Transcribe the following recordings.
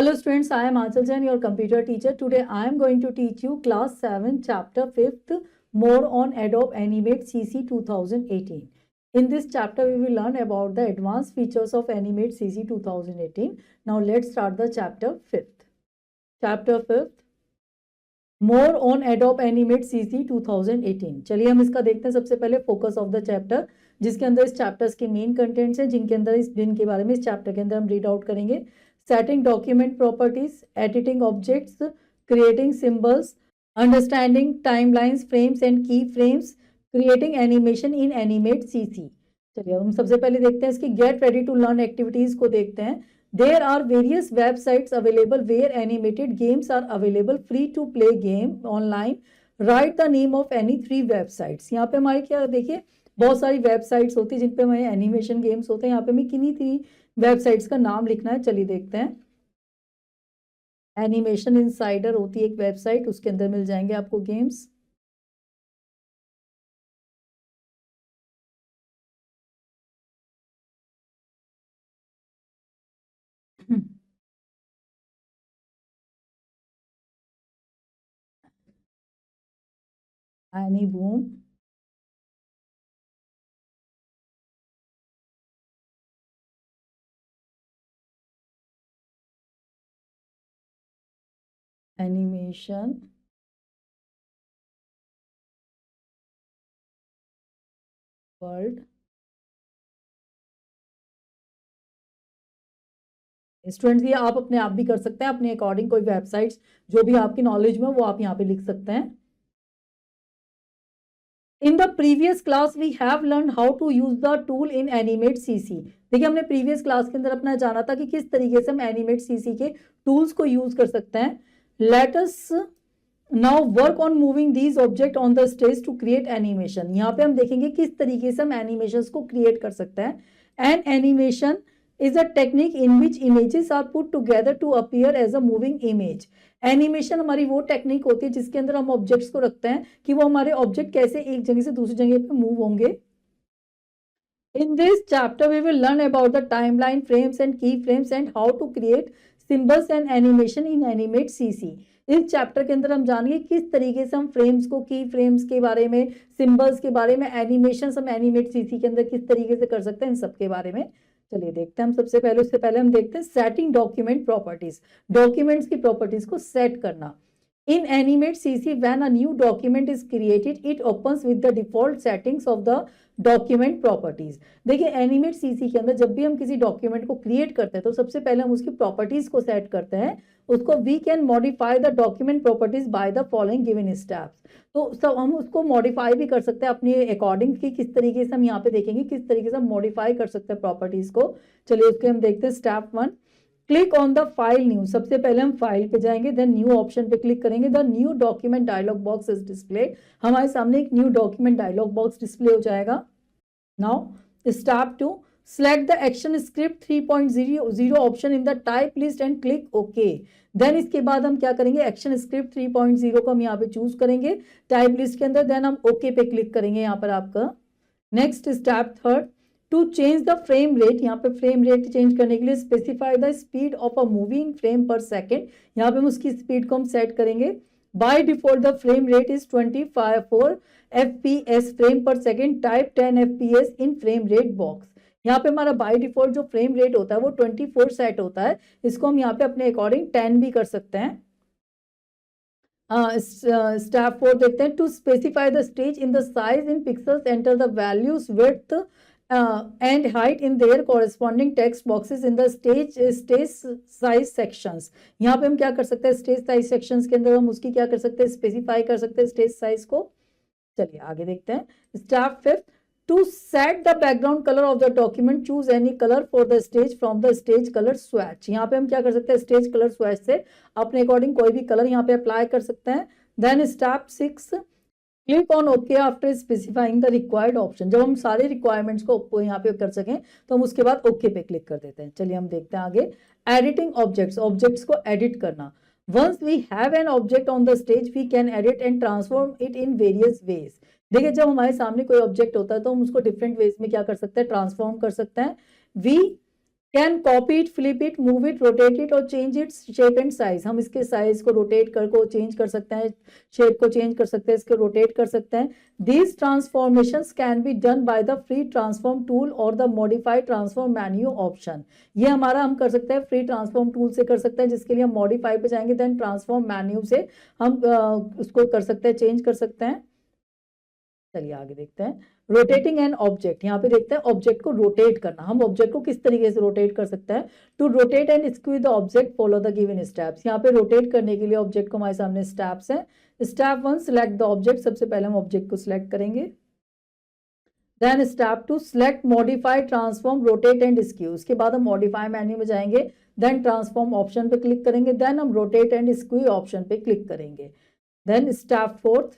Hello students, I am Aanchal Jain, your computer teacher. Today I am going to teach you class 7 chapter 5th more on Adobe Animate CC 2018. In this chapter we will learn about the advanced features of Animate CC 2018. Now let's start the chapter 5th. Chapter 5th more on Adobe Animate CC 2018. चलिए हम इसका देखते हैं। सबसे पहले focus of the chapter, जिसके अंदर इस चैप्टर्स के मेन कंटेंट्स हैं, जिनके बारे में इस चैप्टर के अंदर हम रीड आउट करेंगे। Setting document properties, editing objects, creating symbols, understanding timelines, frames and keyframes, creating animation in Animate CC. चलिए हम सबसे पहले देखते हैं इसकी get ready to learn activities को देखते हैं। There are various websites available where animated games are available, free to play game online. Write the name of any 3 websites. यहाँ पे हमारे क्या देखिए बहुत सारी वेबसाइट्स होती है जिन पे हमारे एनिमेशन गेम्स होते हैं। यहाँ पे हमें किन्हीं 3 वेबसाइट्स का नाम लिखना है। चलिए देखते हैं। एनिमेशन इनसाइडर होती है एक वेबसाइट, उसके अंदर मिल जाएंगे आपको games. Any boom, animation world. Students ये आप अपने आप भी कर सकते हैं, अपने अकॉर्डिंग कोई वेबसाइट्स जो भी आपकी नॉलेज में वो आप यहाँ पे लिख सकते हैं। In the previous class we have learned how to use the tool in Animate CC. देखिए हमने प्रीवियस क्लास के अंदर अपना जाना था कि किस तरीके से हम Animate CC के टूल्स को यूज कर सकते हैं। Let us now work on moving these objects on the stage to create animation. यहाँ पे हम देखेंगे किस तरीके से हम एनिमेशंस को क्रिएट कर सकते हैं। An animation is a technique in which images are put together to appear as a moving image. Animation हमारी वो टेक्निक होती है जिसके अंदर हम ऑब्जेक्ट्स को रखते हैं कि वो हमारे ऑब्जेक्ट कैसे एक जगह से दूसरी जगह पे मूव होंगे। In this chapter we will learn about the timeline, frames and keyframes and how to create symbols and animation in Animate CC. इस चैप्टर के अंदर हम जानेंगे किस तरीके से हम फ्रेम्स को, की फ्रेम्स के बारे में, सिंबल्स के बारे में, एनिमेशन हम एनिमेट सीसी के अंदर किस तरीके से कर सकते हैं, इन सब के बारे में। चलिए देखते हैं हम सबसे पहले। उससे पहले हम देखते हैं सेटिंग डॉक्यूमेंट प्रॉपर्टीज। डॉक्यूमेंट्स की प्रॉपर्टीज को सेट करना। In Animate CC, when a new document is created, it opens with the default settings of the document properties. देखिए Animate CC के अंदर जब भी हम किसी डॉक्यूमेंट को क्रिएट करते हैं तो सबसे पहले हम उसकी प्रॉपर्टीज को सेट करते हैं। उसको we can modify the document properties by the following given steps. तो सब हम उसको मॉडिफाई भी कर सकते हैं अपने अकॉर्डिंग की किस तरीके से हम यहाँ पे देखेंगे किस तरीके से हम मॉडिफाई कर सकते हैं प्रॉपर्टीज को। चलिए उसके हम देखते हैं। Step 1, click on the file new. सबसे पहले हम फाइल पे जाएंगे, देन न्यू ऑप्शन पे क्लिक करेंगे। The new document dialog box is display. हमारे सामने एक new document dialog box display हो जाएगा। Now step 2, select the action script 3.0 option in the type list and click okay. Then इसके बाद हम क्या करेंगे, एक्शन स्क्रिप्ट 3.0 को हम यहाँ पे चूज करेंगे टाइप लिस्ट के अंदर, देन हम ओके पे क्लिक करेंगे यहाँ पर आपका। Next step 3, to change the frame rate. यहाँ पे फ्रेम रेट चेंज करने के लिए specify the speed of a moving frame per second. यहाँ पे हम उसकी स्पीड को हम सेट करेंगे। By default the frame rate is 24 FPS frame per second. Type 10 FPS in frame rate box. यहाँ पे हमारा बाय डिफॉल्ट जो फ्रेम रेट होता है वो 24 सेट होता है। इसको हम यहाँ पे अपने अकॉर्डिंग 10 भी कर सकते हैं। स्टेप 4 देखते हैं। To specify the stage in the size in pixels, enter the values width and height in their corresponding text boxes in the stage size sections. यहाँ पे हम क्या कर सकते हैं, स्टेज साइज सेक्शंस के अंदर हम उसकी क्या कर सकते हैं, स्पेसिफाई कर सकते हैं स्टेज साइज को। चलिए आगे देखते हैं। Step 5, to set the background colour of the document, choose any colour for the stage from the stage colour swatch. यहाँ पे हम क्या कर सकते हैं, स्टेज कलर स्वैच से अपने अकॉर्डिंग कोई भी कलर यहाँ पे अप्लाई कर सकते हैं। Then step 6, click on okay after specifying the required option. जब हम सारे रिक्वायरमेंट्स को यहाँ पे कर सकें तो हम उसके बाद ओके पे क्लिक कर देते हैं। चलिए हम देखते हैं आगे। एडिटिंग ऑब्जेक्ट्स, ऑब्जेक्ट्स को एडिट करना। Once we have an object on the stage we can edit and transform it in various ways. देखिए जब हमारे सामने कोई ऑब्जेक्ट होता है तो हम उसको डिफरेंट वेज में क्या कर सकते हैं, ट्रांसफॉर्म कर सकते हैं। We can copy it, flip it, move it, rotate it और change its shape and size. हम इसके साइज को रोटेट कर को चेंज कर सकते हैं, शेप को चेंज कर सकते हैं, इसको रोटेट कर सकते हैं। These transformations can be done by the free transform tool और the modified transform menu option. ये हमारा हम कर सकते हैं फ्री ट्रांसफॉर्म टूल से कर सकते हैं, जिसके लिए हम मॉडिफाई पे जाएंगे, देन ट्रांसफॉर्म मेन्यू से हम उसको कर सकते हैं, चेंज कर सकते हैं। चलिए आगे देखते हैं। रोटेटिंग एन ऑब्जेक्ट, यहाँ पे देखते हैं ऑब्जेक्ट को रोटेट करना। हम ऑब्जेक्ट को किस तरीके से रोटेट कर सकते हैं। To rotate and skew the object follow the given steps. यहाँ पे रोटेट करने के लिए ऑब्जेक्ट को हमारे सामने स्टेप्स हैं। स्टेप 1 सिलेक्ट द ऑब्जेक्ट, सबसे पहले हम ऑब्जेक्ट को सिलेक्ट करेंगे। Then step 2 select modify transform rotate and skew, उसके बाद हम मॉडिफाई मेन्यू में जाएंगे, देन ट्रांसफॉर्म ऑप्शन पे क्लिक करेंगे, देन हम रोटेट एंड स्क्यू ऑप्शन पे क्लिक करेंगे। Then step 4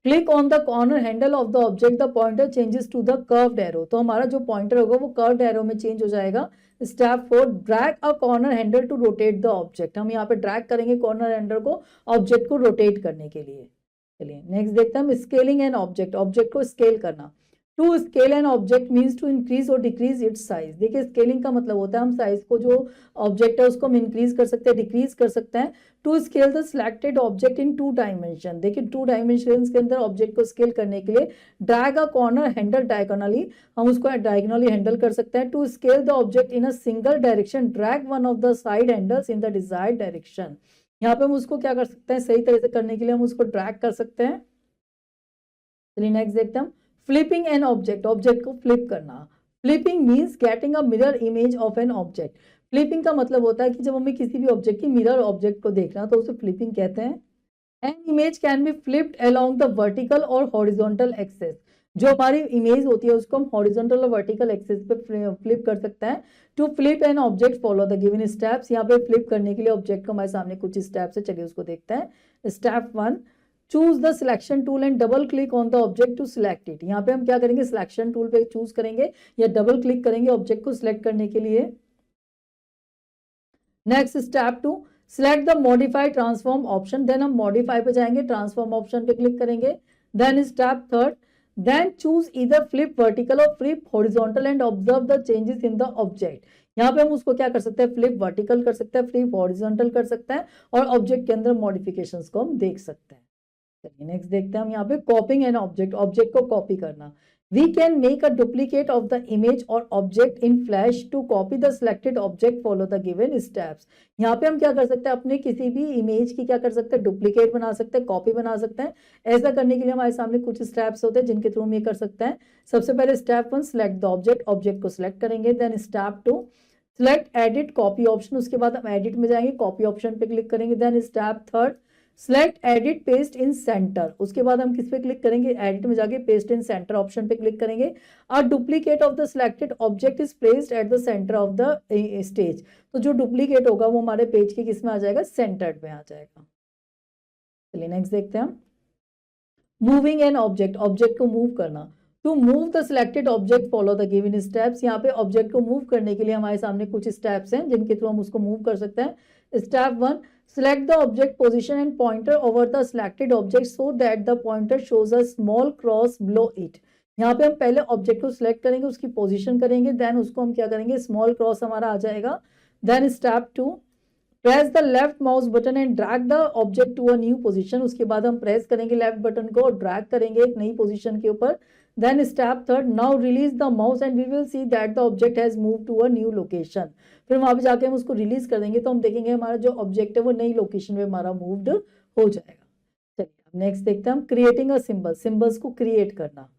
click on the corner handle of the object, the pointer changes to the curved arrow. तो हमारा जो पॉइंटर होगा वो कर्व्ड एरो में चेंज हो जाएगा। Step 4 drag a corner handle to rotate the object. हम यहाँ पे ड्रैग करेंगे कॉर्नर हैंडल को ऑब्जेक्ट को रोटेट करने के लिए। चलिए नेक्स्ट देखते हैं हम स्केलिंग एन ऑब्जेक्ट, ऑब्जेक्ट को स्केल करना। To scale an object means to increase or decrease its size. देखिए स्केलिंग का मतलब होता है हम साइज को, जो ऑब्जेक्ट है उसको हम इंक्रीज कर सकते हैं, डिक्रीज कर सकते हैं। To scale the selected object in 2 dimension, देखिए 2 डायमेंशन के अंदर ऑब्जेक्ट को स्केल करने के लिए drag a corner handle diagonally, हम उसको डायगोनली हैंडल कर सकते हैं। To scale the object in a single direction drag one of the side handles in the desired direction. यहाँ पे हम उसको क्या कर सकते हैं, सही तरह से करने के लिए हम उसको ड्रैग कर सकते हैं। चलिए नेक्स्ट देखते हैं फ्लिपिंग एन ऑब्जेक्ट, ऑब्जेक्ट को फ्लिप करना। Flipping means getting a mirror image of an object. Flipping का मतलब होता है कि जब हमें किसी भी ऑब्जेक्ट की मिरर ऑब्जेक्ट को देखना तो उसे फ्लिपिंग कहते हैं। An image can be flipped along the vertical और हॉरिजॉन्टल एक्सेस। जो हमारी इमेज होती है उसको हम हॉरिजॉन्टल और वर्टिकल एक्सेस पे फ्लिप कर सकते हैं। To flip an object follow the given steps. यहाँ पे फ्लिप करने के लिए ऑब्जेक्ट को हमारे सामने कुछ स्टेप्स है, चलिए उसको देखते हैं। Step 1 choose the selection tool and double click on the object to select it. यहाँ पे हम क्या करेंगे, सिलेक्शन टूल पे चूज करेंगे या डबल क्लिक करेंगे ऑब्जेक्ट को सिलेक्ट करने के लिए। Next step 2 select the modify transform option, then हम मॉडिफाई पे जाएंगे, ट्रांसफॉर्म ऑप्शन पे क्लिक करेंगे। देन स्टेप 3 देन चूज इधर flip vertical or flip horizontal and observe the changes in the object. यहाँ पे हम उसको क्या कर सकते हैं, फ्लिप वर्टिकल कर सकते हैं, फ्लिप हॉरिजॉन्टल कर सकते हैं और ऑब्जेक्ट के अंदर मॉडिफिकेशंस को हम देख सकते हैं। चलिए नेक्स्ट देखते हैं हम यहाँ पे कॉपिंग एन ऑब्जेक्ट, ऑब्जेक्ट को कॉपी करना। We can make a duplicate of the image और object in flash to copy the selected object follow the given steps. यहाँ पे हम क्या कर सकते हैं, अपने किसी भी इमेज की क्या कर सकते हैं, डुप्लीकेट बना सकते हैं, कॉपी बना सकते हैं। ऐसा करने के लिए हमारे सामने कुछ स्टेप्स होते हैं जिनके थ्रू हम ये कर सकते हैं। सबसे पहले step 1 select the object, object को सिलेक्ट करेंगे। Then step 2 select edit copy option, उसके बाद हम एडिट में जाएंगे, कॉपी ऑप्शन पे क्लिक करेंगे। Then step 3 select edit paste in centre, उसके बाद हम किस पे क्लिक करेंगे, एडिट में जाके पेस्ट इन सेंटर ऑप्शन पे क्लिक करेंगे। अ duplicate of the selected object is placed at the centre of the stage. तो जो डुप्लीकेट होगा वो हमारे पेज के किस में आ जाएगा, सेंटर्ड में आ जाएगा। चलिए नेक्स्ट देखते हैं हम मूविंग एन ऑब्जेक्ट, ऑब्जेक्ट को मूव करना। To move the selected object follow the given steps. यहाँ पे ऑब्जेक्ट को मूव करने के लिए हमारे सामने कुछ स्टेप्स हैं जिनके थ्रू हम उसको मूव कर सकते हैं। Step 1 select the object position and pointer over the selected object so that the pointer shows a small cross below it। यहाँ पे हम पहले ऑब्जेक्ट को सिलेक्ट करेंगे, उसकी पोजीशन करेंगे, देन उसको हम क्या करेंगे, स्मॉल क्रॉस हमारा आ जाएगा। Then step 2 press the left mouse button and drag the object to a new position. उसके बाद हम प्रेस करेंगे लेफ्ट बटन को और ड्रैग करेंगे एक नई पोजीशन के ऊपर। Then step 3 now release the mouse and we will see that the object has move to a new location. फिर वहां पे जाके हम उसको रिलीज कर देंगे तो हम देखेंगे हमारा जो ऑब्जेक्ट है वो नई लोकेशन में हमारा मूव्ड हो जाएगा। चलिए नेक्स्ट देखते हैं हम क्रिएटिंग अ सिंबल, सिंबल्स को क्रिएट करना।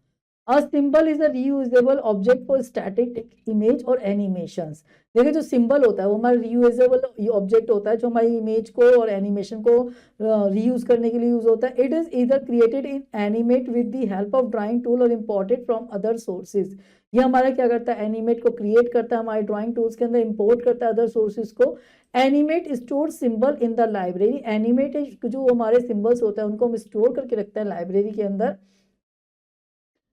A symbol is a reusable object for static image or animations। देखिए जो सिंबल होता है वो हमारा reusable ऑब्जेक्ट होता है जो हमारी इमेज को और एनिमेशन को रीयूज करने के लिए यूज होता है। इट इज इधर created in animate with the help of drawing tool और इम्पोर्टेड फ्रॉम अदर सोर्सेज। ये हमारा क्या करता है, एनिमेट को क्रिएट करता है, हमारे ड्राइंग टूल्स के अंदर इंपोर्ट करता है अदर सोर्सेज को। Animate store symbol in the library. Animate जो हमारे सिंबल्स होते हैं उनको हम स्टोर करके रखते हैं लाइब्रेरी के अंदर।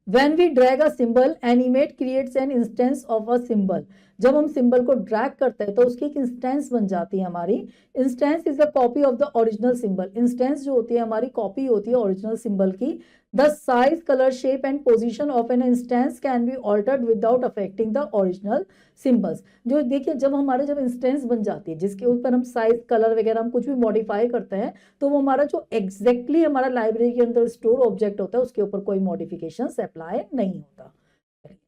When we drag a symbol, animate creates an instance of a symbol। जब हम सिंबल को ड्रैग करते हैं तो उसकी एक इंस्टेंस बन जाती है हमारी। Instance is a copy of the original symbol. Instance जो होती है हमारी कॉपी होती है ओरिजिनल सिंबल की। The size, colour, shape and position of an instance can be altered without affecting the original symbols. जो देखिए जब इंस्टेंस बन जाती है जिसके ऊपर हम साइज, कलर वगैरह हम कुछ भी मॉडिफाई करते हैं तो वो हमारा जो एग्जैक्टली हमारा लाइब्रेरी के अंदर स्टोर ऑब्जेक्ट होता है उसके ऊपर कोई मॉडिफिकेशन अप्लाई नहीं होता।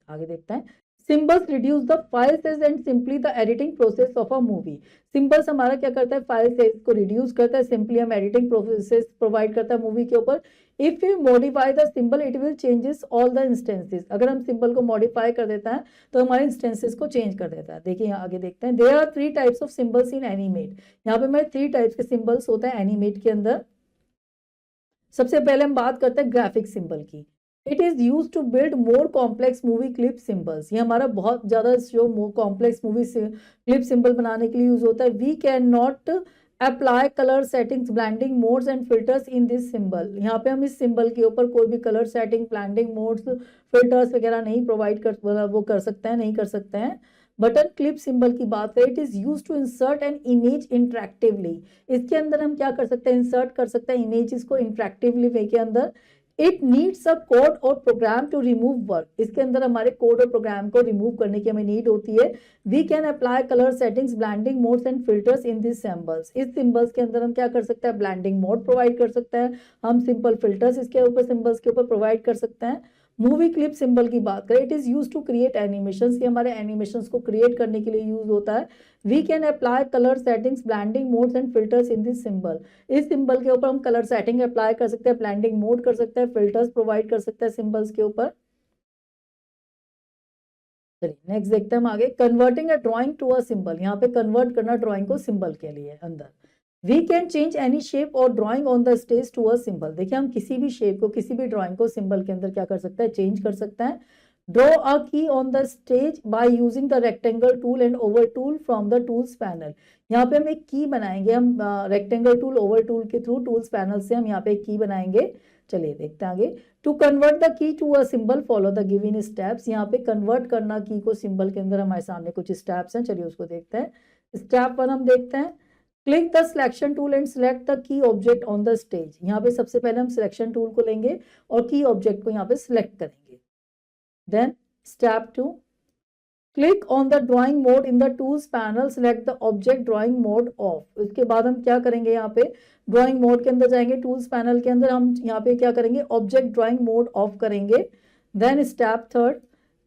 आगे देखते हैं। Symbols reduce the file size and simply the editing process of a movie. Symbols हमारा क्या करता है, फाइल साइज को रिड्यूस करता है, सिंपली हम एडिटिंग प्रोसेस प्रोवाइड करता है मूवी के ऊपर। If you modify the symbol it will changes all the instances. अगर हम सिंबल को मॉडिफाई कर देता है तो हमारे इंस्टेंसेस को चेंज कर देता है। देखिए यहाँ आगे देखते हैं। There are 3 types of symbols in Animate. यहाँ पे हमारे 3 टाइप्स के सिंबल्स होते हैं एनिमेट के अंदर। सबसे पहले हम बात करते हैं ग्राफिक सिंबल की। It is use to build more complex movie clip symbols. ये हमारा बहुत ज्यादा जो कॉम्प्लेक्स मूवी क्लिप सिंबल बनाने के लिए यूज होता है। We can not apply colour settings, blending modes and filters in this symbol. यहाँ पे हम इस सिंबल के ऊपर कोई भी colour setting, blending modes, filters वगैरह नहीं प्रोवाइड कर वो कर सकते हैं, नहीं कर सकते हैं। बटन क्लिप सिंबल की बात करें, it is use to insert an image interactively. इसके अंदर हम क्या कर सकते हैं, इंसर्ट कर सकते हैं इमेजेस को इंटरेक्टिवली वे के अंदर। इट नीड्स अ कोड और प्रोग्राम टू रिमूव वर्क। इसके अंदर हमारे कोड और प्रोग्राम को रिमूव करने की हमें नीड होती है। We can apply colour settings, blending modes and filters in this symbols. इस सिंबल्स के अंदर हम क्या कर सकते हैं, ब्लेंडिंग मोड प्रोवाइड कर सकते हैं, हम सिंपल फिल्टर्स इसके ऊपर सिंबल्स के ऊपर प्रोवाइड कर सकते हैं। मूवी क्लिप सिंबल की बात करें, it is use to create animations. ये हमारे एनिमेशंस को क्रिएट करने के लिए यूज होता है। We can apply colour settings, blending modes and filters in this symbol. इस सिंबल के ऊपर हम कलर सेटिंग अप्लाई कर सकते हैं, ब्लेंडिंग मोड कर सकते हैं, फिल्टर्स प्रोवाइड कर सकते हैं सिंबल्स के ऊपर। चलिए नेक्स्ट देखते हैं हम आगे। Converting a drawing to a symbol. यहाँ पे कन्वर्ट करना ड्राइंग को सिंबल के लिए अंदर। We can change any shape और drawing on the stage to a symbol. देखिए हम किसी भी शेप को, किसी भी ड्राइंग को सिंबल के अंदर क्या कर सकते हैं, चेंज कर सकते हैं। ड्रॉ अ की on the stage by using the rectangle tool and Oval tool from the tools panel. यहाँ पे हम एक की बनाएंगे, हम रेक्टेंगल टूल, ओवल टूल के थ्रू टूल्स पैनल से हम यहाँ पे एक की बनाएंगे। चलिए देखते हैं आगे। To convert the key to a symbol follow the given steps. यहाँ पे कन्वर्ट करना की को सिंबल के अंदर हमारे सामने कुछ स्टेप्स हैं, चलिए उसको देखते हैं। स्टेप 1 हम देखते हैं। Click the selection tool and select the key object on the stage. यहाँ पे सबसे पहले हम सिलेक्शन टूल को लेंगे और की ऑब्जेक्ट को यहाँ पे सिलेक्ट करेंगे। Then step 2, click on the drawing mode in the tools panel, select the object drawing mode off. उसके बाद हम क्या करेंगे, यहाँ पे ड्राइंग मोड के अंदर जाएंगे, टूल्स पैनल के अंदर हम यहाँ पे क्या करेंगे, ऑब्जेक्ट ड्राइंग मोड ऑफ करेंगे। Then step 3,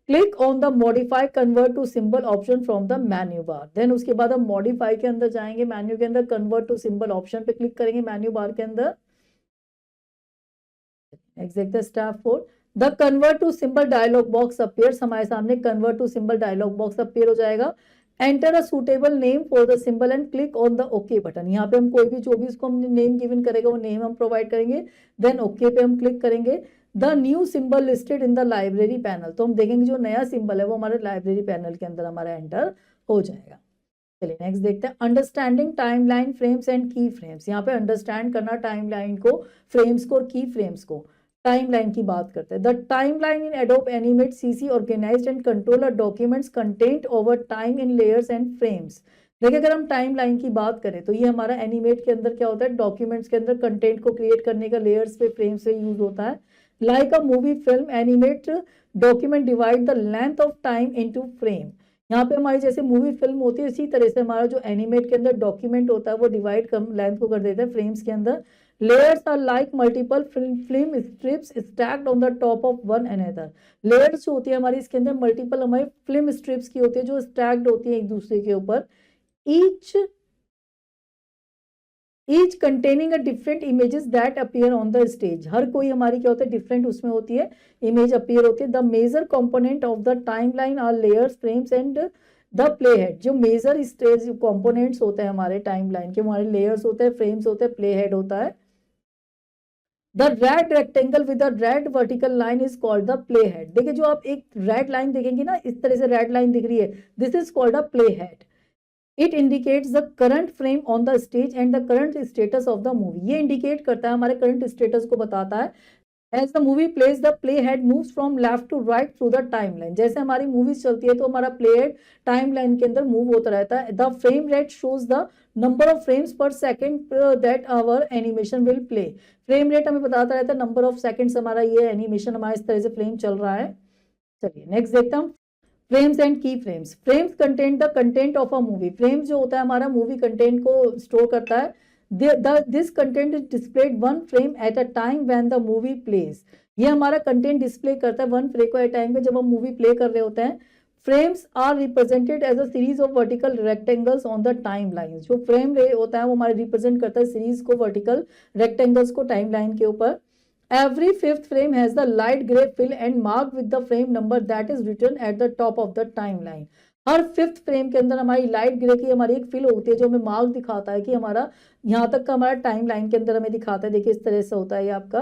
click on the modify convert to symbol option from the menu bar. Then उसके बाद हम मॉडिफाई के अंदर जाएंगे, मेन्यू के अंदर कन्वर्ट टू सिंबल ऑप्शन पे क्लिक करेंगे मेन्यू बार के अंदर। Next step 4, the convert to symbol dialog box appears. हमारे सामने convert to symbol dialog box appear हो जाएगा। Enter a suitable name for the symbol and click on the okay button. यहाँ पे हम कोई भी जो भी इसको हमने नेम गिवन करेगा वो नेम हम प्रोवाइड करेंगे। देन ओके पे हम क्लिक करेंगे। The new symbol listed in the library panel. तो हम देखेंगे जो नया सिंबल है वो हमारे लाइब्रेरी पैनल के अंदर हमारा एंटर हो जाएगा। चलिए नेक्स्ट देखते हैं। अंडरस्टैंडिंग टाइमलाइन फ्रेम्स एंड की फ्रेम्स। यहाँ पे अंडरस्टैंड करना टाइमलाइन को, फ्रेम्स को और की फ्रेम्स को। टाइमलाइन की बात करते हैं। The timeline in Adobe Animate CC organized and control documents content over time in layers and frames. देखिए अगर हम टाइमलाइन की बात करें तो ये हमारा एनिमेट के अंदर क्या होता है, डॉक्यूमेंट्स के अंदर कंटेंट को क्रिएट करने का लेयर्स पे, फ्रेम्स पे यूज होता है। Like a movie film animate document divide the length of time into frame. यहाँ पे हमारी जैसे मूवी फिल्म होती है इसी तरह से हमारा जो एनिमेट के अंदर डॉक्यूमेंट होता है वो डिवाइड कम लेंथ को कर देता है फ्रेम्स के अंदर। Layers are like multiple film strips stacked on the top of one another. Layers जो होती है हमारी इसके अंदर मल्टीपल हमारी फिल्म स्ट्रिप्स की होती है जो स्टैक्ड होती है एक दूसरे के ऊपर। each containing a different images that appear on the stage. हर कोई हमारी क्या होता है, डिफरेंट उसमें होती है, इमेज अपीयर होती है। The major component of the timeline are layers, frames and the play head. जो मेजर स्टेज कंपोनेंट्स होते हैं हमारे टाइमलाइन के, हमारे लेयर्स होते हैं, फ्रेम्स होते हैं, प्ले हेड होता है। The red rectangle with the red vertical line is called the play head. देखिए जो आप एक रेड लाइन देखेंगे ना, इस तरह से रेड लाइन दिख रही है, this is called a play head. It indicates the current frame on the stage and the current status of the movie. ये इंडिकेट करता है, हमारे करंट स्टेटस को बताता है as the movie plays the play head moves from left to right through the time line. जैसे हमारी movies चलती है तो हमारा प्ले हेड टाइम लाइन के अंदर मूव होता रहता है। The frame rate shows the number of frames per second that our animation will play. Frame rate हमें बताता रहता है नंबर ऑफ सेकेंड्स हमारा ये एनिमेशन हमारा इस तरह से फ्रेम चल रहा है। चलिए नेक्स्ट देखते हैं फ्रेम्स एंड की frames. Frames content the content of a movie. Frames जो होता है हमारा मूवी कंटेंट को स्टोर करता है। This content is displayed one frame at a time when the movie plays. ये हमारा कंटेंट डिस्प्ले करता है वन फ्रेम को एट टाइम पे जब हम मूवी प्ले कर रहे होते हैं। Frames are represented as a series of vertical rectangles on the time line. जो फ्रेम होता है वो हमारे रिप्रेजेंट करता है सीरीज को वर्टिकल रेक्टेंगल्स को टाइम लाइन के ऊपर। Every fifth frame has the light gray fill and marked with the frame number that is written at the top of the timeline। Her fifth frame के अंदर हमारी light grey की हमारी एक fill होती है जो हमें मार्क दिखाता है कि हमारा यहाँ तक का हमारा टाइम लाइन के अंदर हमें दिखाता है। देखिए इस तरह से होता है ये आपका।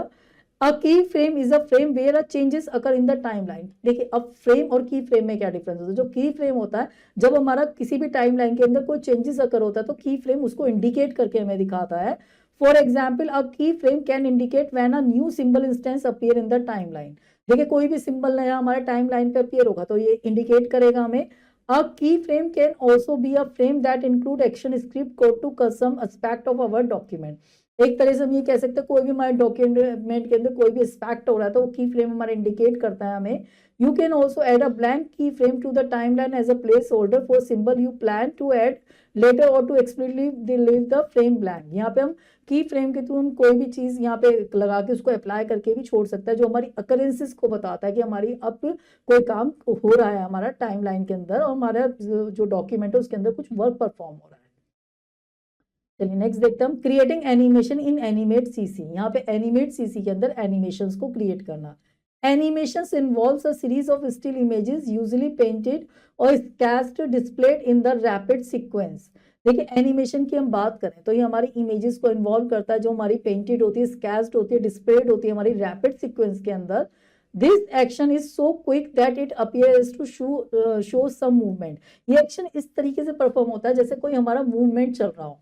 A key frame is a frame where a changes occur in the time line. देखिए अब फ्रेम और की फ्रेम में क्या डिफरेंस होता है। जो की फ्रेम होता है जब हमारा किसी भी टाइम लाइन के अंदर कोई चेंजेस अकर होता है तो की फ्रेम उसको इंडिकेट करके हमें दिखाता है। For example, a keyframe can indicate when a new symbol instance appear in the timeline। देखिए कोई भी सिंबल नया हमारे टाइम लाइन पे अपीयर होगा तो ये इंडिकेट करेगा हमें। A keyframe can also be a frame that include action script code to some aspect of our document। एक तरह से हम ये कह सकते हैं कोई भी हमारे डॉक्यूमेंट के अंदर कोई भी एस्पेक्ट हो रहा है तो वो की फ्रेम हमारा इंडिकेट करता है हमें। You can also add a blank keyframe to the timeline as a placeholder for symbol you plan to add later or to explicitly leave the frame blank। यहाँ पे हम की फ्रेम के थ्रू हम कोई भी चीज यहाँ पे लगा के उसको अप्लाई करके भी छोड़ सकता है जो हमारी अकरेंसेस को बताता है कि हमारी अब कोई काम हो रहा है हमारा टाइम लाइन के अंदर और हमारा जो डॉक्यूमेंट है उसके अंदर कुछ वर्क परफॉर्म हो रहा है। चलिए नेक्स्ट देखते हैं हम क्रिएटिंग एनिमेशन इन एनिमेट सीसी। यहाँ पे एनिमेट सीसी के अंदर एनिमेशंस को क्रिएट करना। Animations involves a series of still images usually painted or sketched displayed in the rapid sequence। देखिए एनिमेशन की हम बात करें तो ये हमारी इमेजेस को इन्वॉल्व करता है जो हमारी पेंटेड होती है स्केच्ड होती है डिस्प्लेड होती है हमारी रैपिड सीक्वेंस के अंदर। This action is so quick that it appears to show some movement. ये एक्शन इस तरीके से परफॉर्म होता है जैसे कोई हमारा मूवमेंट चल रहा हो।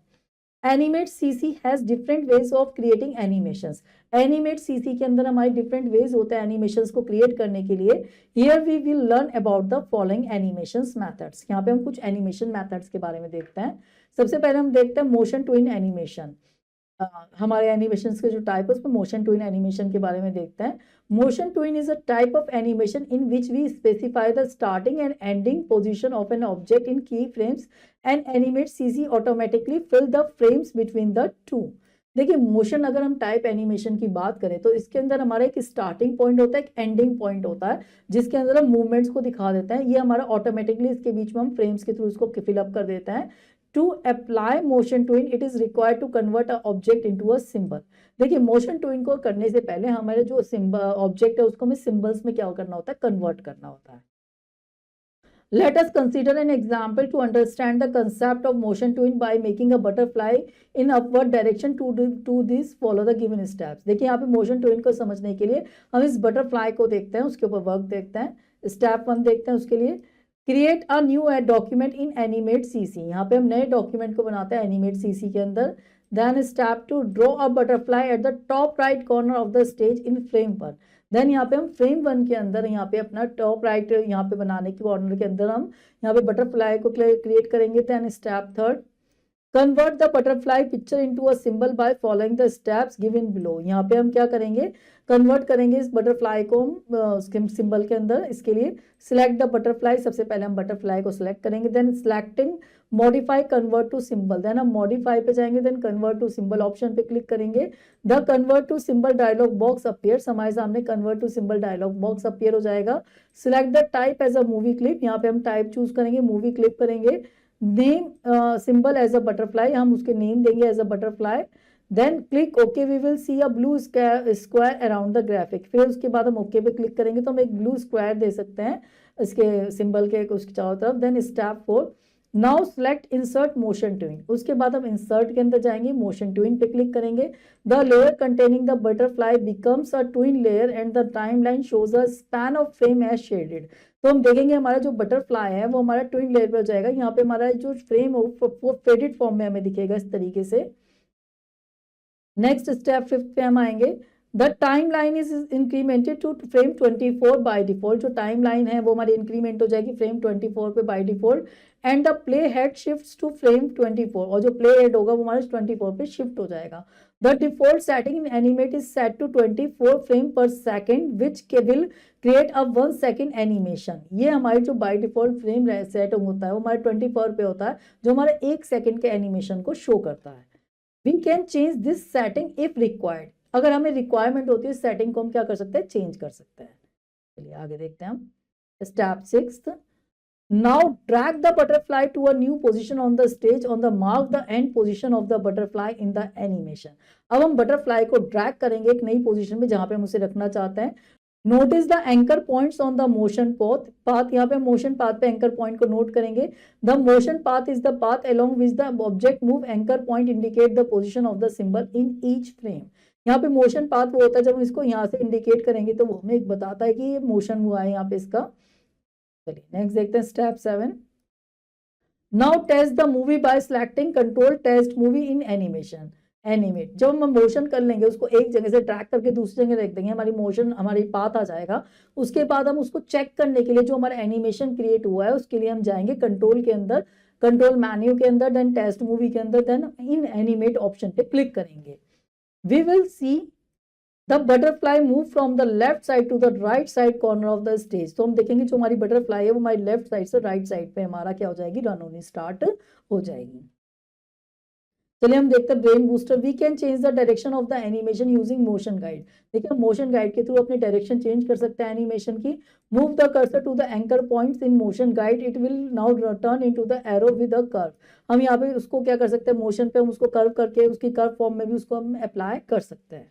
Animate CC has different ways of creating animations. Animate CC के अंदर हमारे डिफरेंट वेज होते हैं एनिमेशंस को क्रिएट करने के लिए। Here we will learn about the following animations methods. यहाँ पे हम कुछ एनिमेशन मेथड्स के बारे में देखते हैं। सबसे पहले हम देखते हैं मोशन टू इन एनिमेशन। हमारे एनिमेशन के जो टाइप है उसमें मोशन टू इन एनिमेशन के बारे में देखते हैं। Motion tween is a type of animation in which we specify the starting and ending position of an object in key frames and animate CC automatically fill the frames between the two. देखिए motion अगर हम type animation की बात करें तो इसके अंदर हमारा एक स्टार्टिंग पॉइंट होता है एक एंडिंग पॉइंट होता है जिसके अंदर हम मूवमेंट्स को दिखा देते हैं। ये हमारा ऑटोमेटिकली इसके बीच में हम फ्रेम्स के थ्रू इसको फिलअप कर देते हैं। To apply motion twin, it is required to convert a object into a symbol। देखिए मोशन ट्विन को करने से पहले हमारे जो ऑब्जेक्ट है उसको हमें सिंबल्स में क्या करना होता है कन्वर्ट करना होता है। Let us consider an example to understand the concept of motion twin by making a butterfly in upward direction to this follow the given steps। देखिए यहाँ पे मोशन ट्विन को समझने के लिए हम इस बटरफ्लाई को देखते हैं उसके ऊपर वर्क देखते हैं। स्टेप 1 देखते हैं उसके लिए create a new document in animate CC. यहाँ पे हम नए डॉक्यूमेंट को बनाते हैं एनिमेट सीसी के अंदर। Then step 2 draw a butterfly at the top right corner of the stage in frame 1। Then यहाँ पे हम फ्रेम 1 के अंदर यहाँ पे अपना टॉप राइट यहाँ पे बनाने के कॉर्नर के अंदर हम यहाँ पे बटरफ्लाई को क्रिएट करेंगे। Then step 3 convert the butterfly picture into a symbol by following the steps given below. यहाँ पे हम क्या करेंगे कन्वर्ट करेंगे इस बटरफ्लाई को उसके सिंबल के अंदर। इसके लिए सिलेक्ट द बटरफ्लाई, सबसे पहले हम बटरफ्लाई को सिलेक्ट करेंगे। Then selecting modify convert to symbol, then हम मॉडिफाई पे जाएंगे। Then convert to symbol option पे क्लिक करेंगे। The convert to symbol dialog box appears, हमारे सामने convert to symbol dialog box appear हो जाएगा। Select the type as a movie clip, यहाँ पे हम टाइप चूज करेंगे मूवी क्लिप करेंगे। Name symbol as a butterfly, हम उसके नेम देंगे as a butterfly. Then click okay, we will see a blue square around the graphic. फिर उसके बाद हम ओके पे क्लिक करेंगे तो हम एक ब्लू स्क्वायर दे सकते हैं इसके सिंबल के उसके चारों तरफ। Then step 4 now select insert motion tween, उसके बाद हम इंसर्ट के अंदर जाएंगे, मोशन ट्विन पे क्लिक करेंगे। The layer containing the butterfly becomes a tween layer and the time line shows a span of frame as shaded. तो हम देखेंगे हमारा जो बटरफ्लाई है वो हमारा ट्विन लेयर पे हो जाएगा। यहाँ पे हमारा जो फ्रेम है वो फेडेड फॉर्म में हमें दिखेगा इस तरीके से। नेक्स्ट स्टेप 5 पे हम आएंगे। The time line is incremented to frame 24 by default, जो टाइम लाइन है वो हमारी इंक्रीमेंट हो जाएगी फ्रेम 24 पे by default, and the play head shifts to frame 24, और जो प्ले हेड होगा वो हमारे 24 पे शिफ्ट हो जाएगा। The default setting in animate is set to 24 frame per second which will create a 1 second animation. ये हमारी जो बाय डिफॉल्ट फ्रेम सेट होता है वो हमारे 24 पे होता है, जो हमारे 1 सेकेंड के एनिमेशन को शो करता है। We can change this setting if required, अगर हमें रिक्वायरमेंट होती है सेटिंग को हम क्या कर सकते हैं, चेंज कर सकते हैं। चलिए आगे देखते हैं हम। Step 6, now drag the butterfly to a new position on the stage on the mark the end position of the butterfly in the animation. अब हम बटरफ्लाई को ड्रैग करेंगे एक नई पोजीशन में जहां पे हम उसे रखना चाहते हैं। Notice the anchor points on the motion path, यहाँ पे मोशन पाथ पे एंकर पॉइंट को नोट करेंगे। The motion path is the path along which the object move, anchor point indicate the position of the symbol in each frame. यहाँ पे motion path वो होता है जब हम इसको यहाँ से इंडिकेट करेंगे तो वो हमें एक बताता है कि ये मोशन हुआ है यहाँ पे इसका। चलिए नेक्स्ट देखते हैं step 7, now test the movie by selecting control test movie in animation animate. जब हम मोशन कर लेंगे उसको एक जगह से ट्रैक करके दूसरी जगह रख देंगे, हमारी मोशन हमारी पाथ आ जाएगा। उसके बाद हम उसको चेक करने के लिए जो हमारा एनिमेशन क्रिएट हुआ है उसके लिए हम जाएंगे कंट्रोल के अंदर, कंट्रोल मेन्यू के अंदर, देन टेस्ट मूवी के अंदर, देन इन एनिमेट ऑप्शन पे क्लिक करेंगे। We will see the butterfly move from the left side to the right side corner of the stage। तो हम देखेंगे जो हमारी बटरफ्लाई है वो हमारी लेफ्ट साइड से राइट साइड पे हमारा क्या हो जाएगी, रन होनी स्टार्ट हो जाएगी। चलिए हम देखते हैं brain booster. We can change the direction of the animation using motion guide. देखिए हम मोशन गाइड के थ्रू अपने डायरेक्शन चेंज कर सकते हैं एनिमेशन की। Move the cursor to the anchor points in motion guide, it will now turn into the arrow with a curve. हम यहाँ पे उसको क्या कर सकते हैं, मोशन पे हम उसको कर्व करके उसकी कर्व फॉर्म में भी उसको हम अप्लाई कर सकते हैं।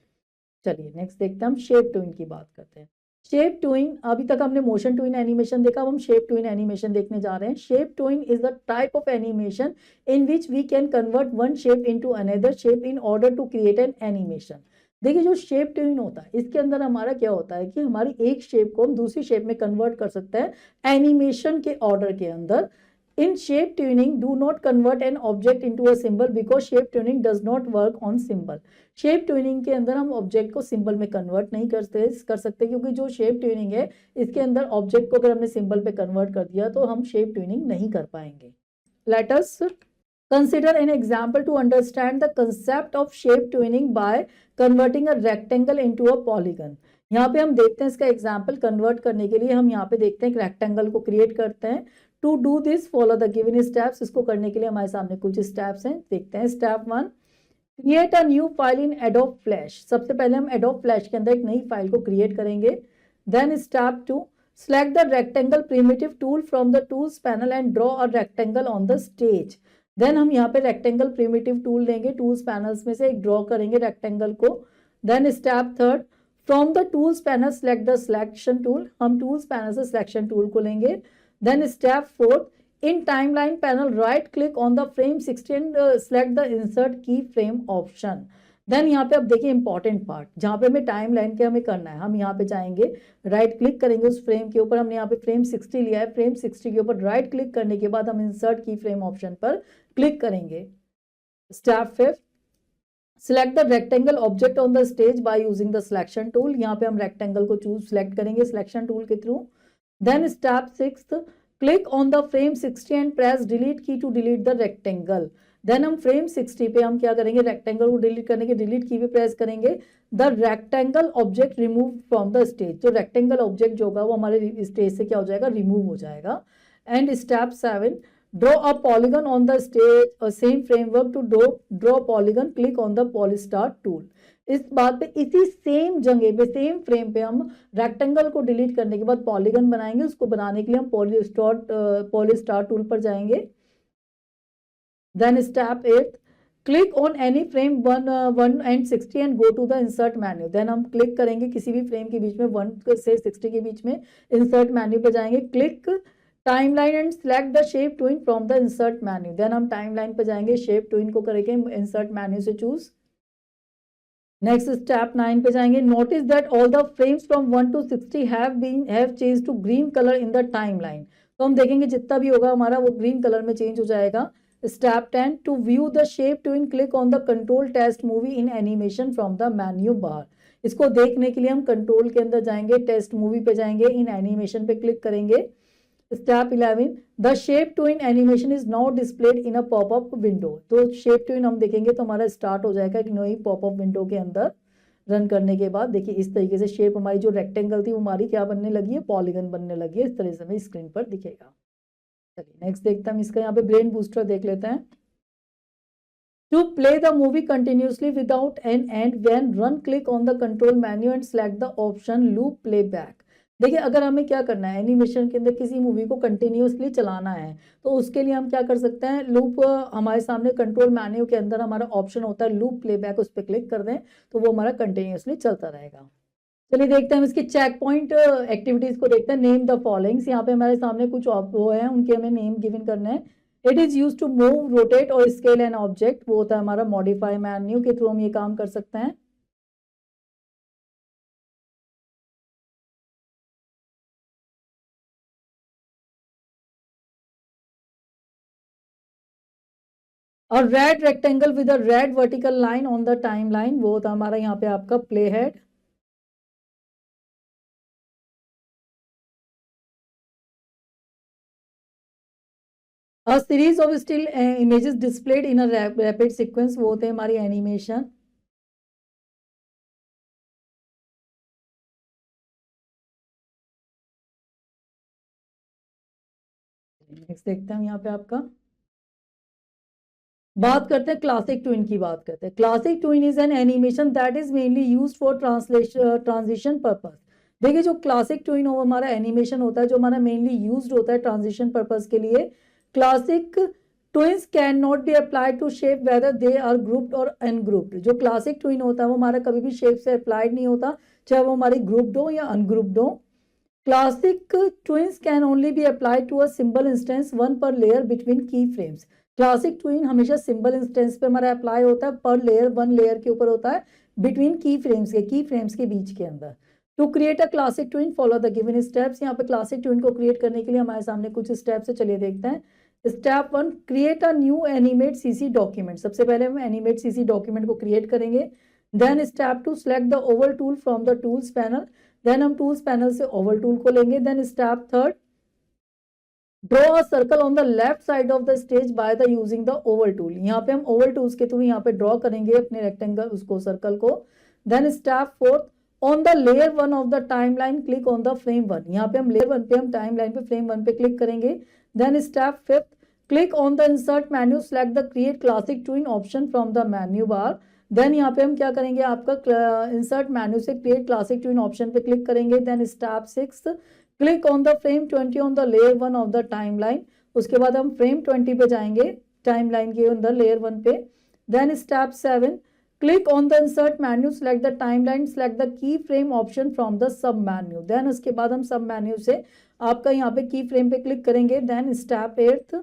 चलिए नेक्स्ट देखते हैं हम शेप टूइन की बात करते हैं। शेप टूइन, अभी तक हमने मोशन टूइन एनिमेशन देखा, अब हम शेप टूइन एनिमेशन देखने जा रहे हैं। Shape tween is the type of animation in which we can convert one shape into another shape in order to create an animation. देखिए जो शेप ट्यून होता है इसके अंदर हमारा क्या होता है कि हमारी एक शेप को हम दूसरी शेप में कन्वर्ट कर सकते हैं एनिमेशन के ऑर्डर के अंदर। In shape tuning, do not convert an object into a symbol because shape tuning does not work on symbol। Shape tuning के अंदर हम ऑब्जेक्ट को सिंबल में कन्वर्ट नहीं कर सकते क्योंकि जो शेप ट्यूनिंग है इसके अंदर ऑब्जेक्ट को अगर हमने सिंबल पे कन्वर्ट कर दिया तो हम शेप ट्यूनिंग नहीं कर पाएंगे। Let us consider an example to understand the concept of shape tuning by converting a rectangle into a polygon। यहाँ पे हम देखते हैं इसका एग्जाम्पल कन्वर्ट करने के लिए हम यहाँ पे देखते हैं एक रेक्टेंगल को क्रिएट करते हैं। To do this follow the given steps. इसको करने के लिए हमारे सामने कुछ स्टेप्स हैं, देखते हैं। Step 1, create a new file in adobe flash. सबसे पहले हम एडोब फ्लैश के अंदर एक नई फाइल को क्रिएट करेंगे। Then step 2, select the rectangle primitive tool from the tools panel and draw a rectangle on the stage। Then हम यहाँ पे रेक्टेंगल प्रिमिटिव टूल लेंगे, टूल्स पैनल्स में से एक ड्रॉ करेंगे रेक्टेंगल को। Then step 3, from the tools panel select the selection tool. हम टूल्स पैनल से सिलेक्शन टूल को लेंगे। Then step 4, in timeline panel right click on the frame 60 and select the insert key frame option. Then यहाँ पे अब देखिए important part जहाँ पे हमें टाइम लाइन के हमें करना है, हम यहाँ पे जाएंगे, राइट क्लिक करेंगे उस फ्रेम के ऊपर। हमने यहाँ पे फ्रेम 60 लिया है, फ्रेम 60 के ऊपर राइट क्लिक करने के बाद हम इंसर्ट की फ्रेम ऑप्शन पर क्लिक करेंगे। Step 5, select the rectangle object on the stage by using the selection tool. यहाँ पे हम रेक्टेंगल को चूज सिलेक्ट करेंगे सिलेक्शन टूल के थ्रू। Then step 6, click on the frame 60 and press delete key to delete the rectangle. Then हम frame 60 पे हम क्या करेंगे, रेक्टेंगल को डिलीट करने के डिलीट की पे प्रेस करेंगे। The rectangle object remove from the stage. जो रेक्टेंगल ऑब्जेक्ट जो होगा वो हमारे स्टेज से क्या हो जाएगा, रिमूव हो जाएगा। And step 7, draw a polygon on the stage, same framework to draw polygon, click on the polystar tool. इस बात पे इसी सेम जगह पे सेम फ्रेम पे हम रेक्टेंगल को डिलीट करने के बाद पॉलीगन बनाएंगे। उसको बनाने के लिए हम पॉलीस्टार टूल पर जाएंगे। Then step 8, click on any frame 1 and 60 and go to the insert menu। Then हम क्लिक करेंगे किसी भी फ्रेम के बीच में 1 से 60 के बीच में, इंसर्ट मेन्यू पे जाएंगे, click timeline and select the shape tween from the insert menu. Then हम टाइमलाइन पे जाएंगे, शेप ट्विन को करेंगे इंसर्ट मेन्यू से चूज। नेक्स्ट स्टेप 9 पे जाएंगे, notice that all the frames from 1 to 60 have change to green colour in the timeline. तो हम देखेंगे जितना भी होगा हमारा वो ग्रीन कलर में चेंज हो जाएगा। Step 10, to view the shape twin, click on the control test movie in animation from the menu bar। इसको देखने के लिए हम कंट्रोल के अंदर जाएंगे, टेस्ट मूवी पे जाएंगे, इन एनिमेशन पे क्लिक करेंगे। Step 11, the shape tween animation is now displayed in a popup window. तो शेप टू इन हम देखेंगे तो हमारा स्टार्ट हो जाएगा कि नई पॉपअप विंडो के अंदर रन करने के बाद देखिए इस तरीके से शेप हमारी जो रेक्टेंगल थी वो हमारी क्या बनने लगी है, पॉलीगन बनने लगी है। इस तरह से हमें स्क्रीन पर दिखेगा। चलिए नेक्स्ट देखते हैं हम इसका, यहाँ पे ब्रेन बूस्टर देख लेते हैं। To play the movie continuously without an end, when run click on the control menu and select the option loop playback। देखिए अगर हमें क्या करना है, एनिमेशन के अंदर किसी मूवी को कंटिन्यूसली चलाना है तो उसके लिए हम क्या कर सकते हैं, लूप हमारे सामने कंट्रोल मेन्यू के अंदर हमारा ऑप्शन होता है लूप प्लेबैक, उस पर क्लिक कर दें तो वो हमारा कंटिन्यूसली चलता रहेगा। चलिए देखते हैं इसकी चेक पॉइंट एक्टिविटीज को देखते हैं। नेम द फॉलोइंग्स, यहाँ पे हमारे सामने कुछ वो है, उनके हमें नेम गिवन करना है। It is use to move, rotate और स्केल एन ऑब्जेक्ट, वो होता है हमारा मॉडिफाई मेन्यू के थ्रू हम ये काम कर सकते हैं। और red rectangle with a red vertical line on the time line, वो होता है हमारा यहाँ पे आपका play head. A series of still images displayed in a rapid sequence, वो होते हैं हमारी एनिमेशन। नेक्स्ट देखते हैं यहाँ पे आपका, बात करते हैं क्लासिक ट्विन की बात करते हैं। Classic tween is an animation that is mainly used for transition purpose. देखिए जो क्लासिक ट्विन हो हमारा एनिमेशन होता है जो हमारा मेनली यूज्ड होता है ट्रांजिशन पर्पस के लिए। Classic tweens can not be applied to shape whether they are grouped और अनग्रुप्ड। जो क्लासिक ट्विन होता है वो हमारा कभी भी शेप से अप्लाइड नहीं होता, चाहे वो हमारी ग्रुप्ड हो या अनग्रुप्ड हो। Classic tweens can only be applied to a symbol instance one per layer between key frames. Classic tween हमेशा सिंबल इंस्टेंस पे हमारा अप्लाई होता है, पर लेयर वन लेयर के ऊपर होता है, बिटवीन की फ्रेम्स के बीच के अंदर। To create a classic tween follow the given steps. यहाँ पे क्लासिक ट्विन को क्रिएट करने के लिए हमारे सामने कुछ स्टेप्स है, चलिए देखते हैं। Step 1, create a new animate CC document. सबसे पहले हम एनिमेट सीसी डॉक्यूमेंट को क्रिएट करेंगे। Then step 2, select the oval tool from the tools panel. Then हम टूल्स पैनल से ओवल टूल को लेंगे। Then step 3, draw a circle on the left side of the stage by the using the oval tool. यहाँ पे हम Oval tools के through यहाँ पे ड्रॉ करेंगे अपने रेक्टेंगल उसको, सर्कल को। Then step 4, on the layer 1 of the timeline click on the frame 1। यहाँ पे हम लेयर 1 पे, हम टाइमलाइन पे फ्रेम 1 पे क्लिक करेंगे। Then step 5, click on the insert menu, select the create classic tween option from the menu bar. Then यहाँ पे हम क्या करेंगे, आपका इंसर्ट मेन्यू से क्रिएट क्लासिक ट्विन ऑप्शन पे क्लिक करेंगे। Then step 6, click on the frame 20 on the layer 1 of the timeline. उसके बाद हम फ्रेम 20 पे जाएंगे टाइमलाइन के अंदर लेयर 1 पे। Then step 7, click on the insert menu, select the timeline, select the key frame option from the submenu. Then उसके बाद हम सब मेन्यू से आपका यहाँ पे की फ्रेम पे क्लिक करेंगे। Then step 8,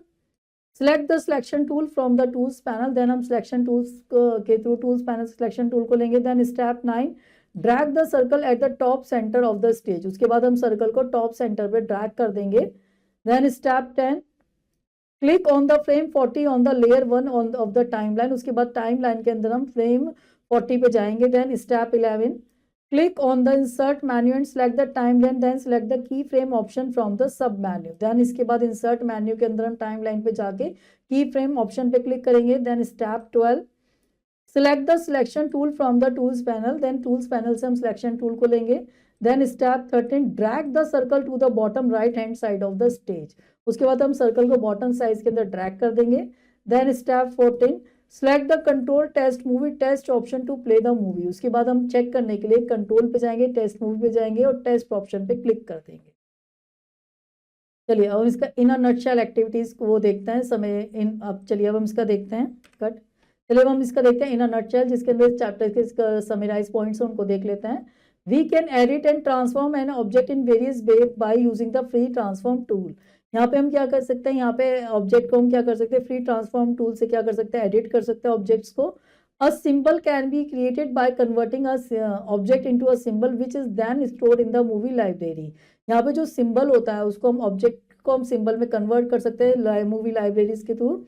select the selection tool from the tools panel। Then हम सिलेक्शन टूल्स के through tools panel selection tool को लेंगे। Then step 9, drag the circle at the top centre of the stage. उसके बाद हम circle को top centre पे drag कर देंगे। Then step 10, click on the frame 40 on the layer 1 on off the timeline. उसके बाद टाइमलाइन के अंदर हम फ्रेम 40 पे जाएंगे। Then step 11, click on the insert menu and select the timeline, then select the keyframe option from the sub menu। then इसके बाद insert menu के अंदर हम timeline पे जाके keyframe option पे click करेंगे। then step 12, select the selection tool from the tools panel। then tools panel से हम selection tool को लेंगे। then step 13, drag the circle to the bottom right hand side of the stage। उसके बाद हम circle को bottom size के अंदर drag कर देंगे। then step 14, select the control test movie test option to play the movie. उसके बाद हम चेक करने के लिए कंट्रोल पे जाएंगे, टेस्ट मूवी पे जाएंगे और टेस्ट ऑप्शन पे क्लिक कर देंगे। चलिए अब इसका इन नटशेल एक्टिविटीज को वो देखते हैं समय इन, अब चलिए अब हम इसका देखते हैं कट। चलिए अब हम इसका देखते हैं इन नटशेल, जिसके अंदर चैप्टर के समराइज पॉइंट्स उनको देख लेते हैं। We can edit and transform an object in various way by using the free transform tool. यहाँ पे हम क्या कर सकते हैं, यहाँ पे ऑब्जेक्ट को हम क्या कर सकते हैं, फ्री ट्रांसफॉर्म टूल से क्या कर सकते हैं, एडिट कर सकते हैं ऑब्जेक्ट्स को। A symbol can be created by converting a object into a symbol which is then stored in the movie library. यहाँ पे जो सिंबल होता है उसको हम ऑब्जेक्ट को हम सिंबल में कन्वर्ट कर सकते हैं मूवी लाइब्रेरीज के थ्रू,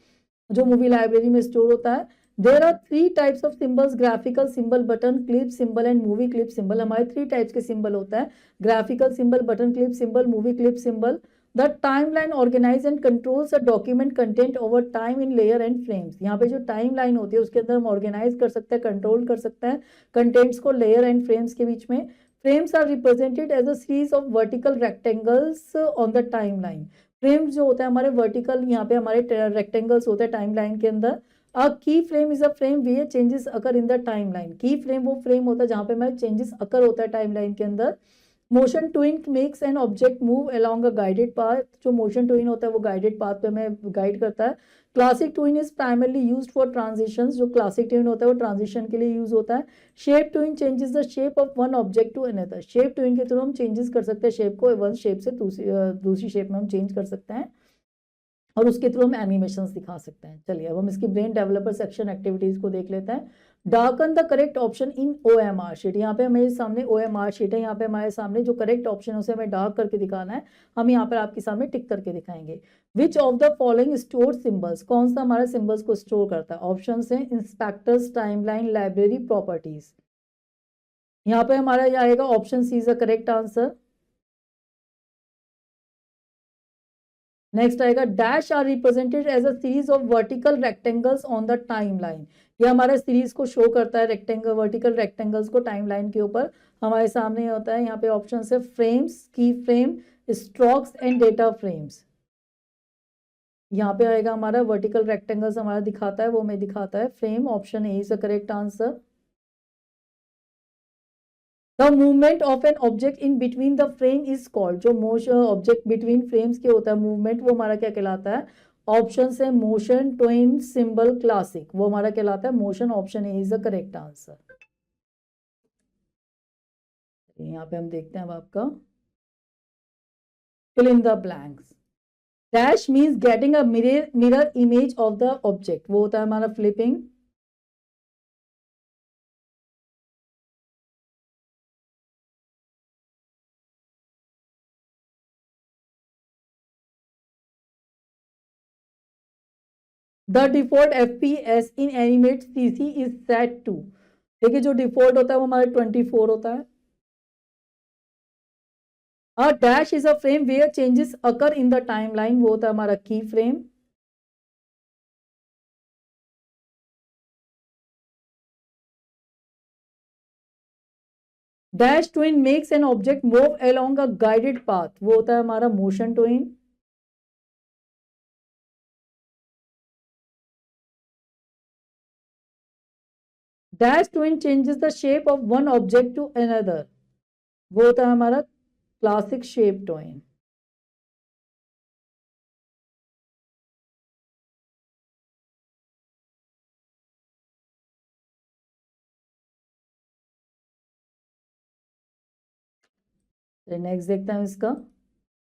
जो मूवी लाइब्रेरी में स्टोर होता है। There are 3 types of symbols, graphical symbol, button clip symbol and movie clip symbol. हमारे 3 टाइप्स के सिंबल होता है, graphical symbol, button clip symbol, movie clip symbol. The timeline organise and controls a document content over time in layer and frames. यहाँ पे जो timeline होती है उसके अंदर हम ऑर्गेनाइज कर सकते हैं, कंट्रोल कर सकते हैं कंटेंट्स को लेयर एंड फ्रेम्स के बीच में। Frames are represented as a series of vertical rectangles on the timeline. Frames जो होता है हमारे वर्टिकल, यहाँ पे हमारे रेक्टेंगल्स होते हैं टाइमलाइन के अंदर। A key frame is a frame where changes occur in the timeline. Key frame वो फ्रेम होता है जहां पे हमारे चेंजेस अकर होता है टाइमलाइन के अंदर। Motion twin makes an object move along a guided path. जो मोशन ट्विन होता है वो गाइडेड पाथ पे हमें गाइड करता है। Classic tween is primarily used for transitions. जो क्लासिक ट्विन होता है वो ट्रांजिशन के लिए यूज होता है। Shape tween changes the shape of one object to another. Shape tween के थ्रू हम चेंजेस कर सकते हैं शेप को, वन शेप से दूसरी शेप में हम चेंज कर सकते हैं और उसके थ्रू हम एनिमेशंस दिखा सकते हैं। चलिए अब हम इसकी ब्रेन डेवलपर सेक्शन एक्टिविटीज को देख लेते हैं। Darken the correct option in OMR sheet. यहाँ पे हमारे सामने OMR शीट है, यहाँ पे हमारे सामने जो करेक्ट ऑप्शन है उसे हमें डार्क करके दिखाना है। हम यहाँ पर आपके सामने टिक करके दिखाएंगे। Which of the following store symbols, कौन सा हमारे सिंबल्स को स्टोर करता है। ऑप्शन है इंस्पेक्टर्स, टाइमलाइन, लाइब्रेरी, प्रॉपर्टीज। यहाँ पे हमारा यह आएगा option C is the correct answer. Next आएगा dash are represented as a series of vertical rectangles on the timeline. ये हमारे सीरीज को शो करता है, रेक्टेंगल वर्टिकल रेक्टेंगल्स को टाइमलाइन के ऊपर। हमारे सामने होता है यहाँ पे ऑप्शन है फ्रेम्स, की frame, strokes and data frames. यहाँ पे आएगा हमारा वर्टिकल रेक्टेंगल्स हमारा दिखाता है, वो हमें दिखाता है frame. Option A is the correct answer. The movement of an object in between the frame is called. जो मोशन ऑब्जेक्ट बिटवीन फ्रेम्स के होता है मूवमेंट, वो हमारा क्या कहलाता है। ऑप्शन है मोशन, ट्विन, सिंबल, क्लासिक। वो हमारा कहलाता है motion. Option A is the correct answer. यहाँ पे हम देखते हैं अब आपका fill in the blanks. Dash means getting a mirror image of the object. वो होता है हमारा flipping. The default FPS in animate CC is set to. देखिए जो डिफॉल्ट होता है वो हमारा 24 होता है। A dash is a frame where changes occur in the timeline। वो होता है हमारा key frame. Dash tween makes an object move along a guided path. वो होता है हमारा motion tween. Dash tween changes the shape of one object to another. वो होता है हमारा क्लासिक शेप ट्विन। नेक्स्ट देखते हैं इसका।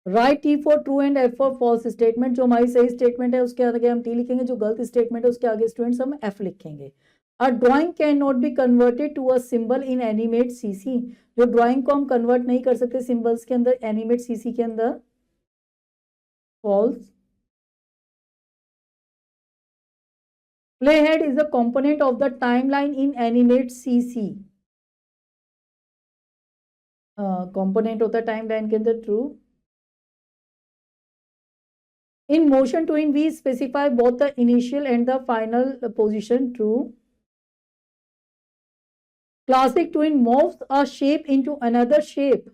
Write T for true and F for false statement. जो हमारी सही स्टेटमेंट है उसके आगे हम T लिखेंगे, जो गलत स्टेटमेंट है उसके आगे स्टूडेंट्स हम F लिखेंगे। A drawing can not be converted to a symbol in animate CC। जो ड्राइंग को हम कन्वर्ट नहीं कर सकते सिंबल्स के अंदर एनिमेट CC के अंदर। False. Playhead is a component of the timeline in animate CC। Component होता है टाइमलाइन के अंदर। True. In motion twin, we specify both the initial and the final position. True. Classic twin moves a shape into another shape.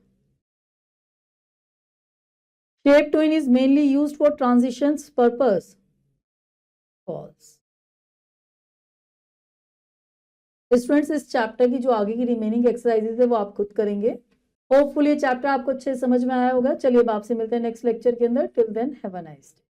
Shape twin is mainly used for transitions purpose. False. Students इस chapter की जो आगे की remaining exercises है वो आप खुद करेंगे। होपफुली ये चैप्टर आपको अच्छे समझ में आया होगा। चलिए अब आपसे मिलते हैं नेक्स्ट लेक्चर के अंदर। Till then have a nice day.